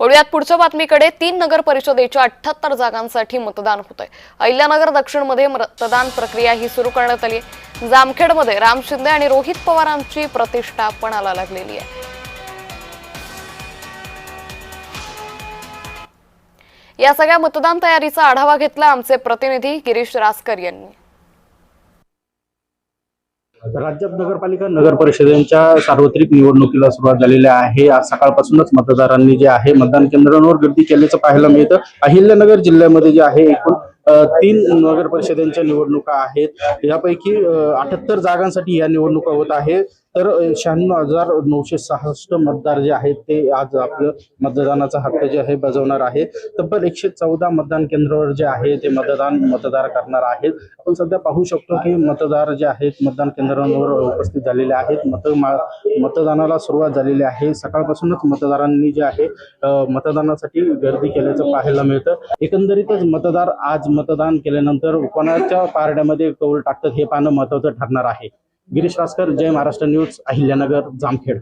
वळूयात पुढच्या बातमीकडे। 3 नगर परिषदेच्या 78 जागांसाठी मतदान होतंय। अहिल्यानगर दक्षिणमध्ये मतदान प्रक्रिया ही सुरू करण्यात आली आहे। जामखेडमध्ये राम शिंदे आणि रोहित पवारांची प्रतिष्ठा पणाला लागलेली आहे। या सगळ्या मतदान तयारीचा आढावा घेतला आमचे प्रतिनिधी गिरीश रासकर यांनी। राज्यात नगरपालिका नगर परिषदेच्या सार्वत्रिक निवडणुकीला सुरुवात झालेली आहे। आज सकाळपासूनच मतदारांनी जे आहे मतदान केंद्रांवर गर्दी केल्याचं पाहायला मिळतं। अहिल्यानगर जिल्ह्यामध्ये जे आहे एकूण 3 नगर परिषदेच्या निवडणुका आहेत। यापैकी 78 जागांसाठी या निवडणुका होत आहे। तर 96,966 मतदार जे आहेत ते आज आपलं मतदानाचा हक्क जे आहे बजावणार आहे। तब्बल 114 मतदान केंद्रावर जे आहे ते मतदार करणार आहेत। आपण सध्या पाहू शकतो की मतदार जे आहेत मतदान केंद्रांवर उपस्थित झालेले आहेत। मतदानाला सुरुवात झालेली आहे। सकाळपासूनच मतदारांनी जे आहे मतदानासाठी गर्दी केल्याचं पाहायला मिळतं। एकंदरीतच मतदार आज मतदान केल्यानंतर कोणाच्या पारड्यामध्ये कौल टाकतात हे पाहणं महत्त्वाचं ठरणार आहे। गिरीश रासकर, जय महाराष्ट्र न्यूज, अहिल्यानगर, जामखेड।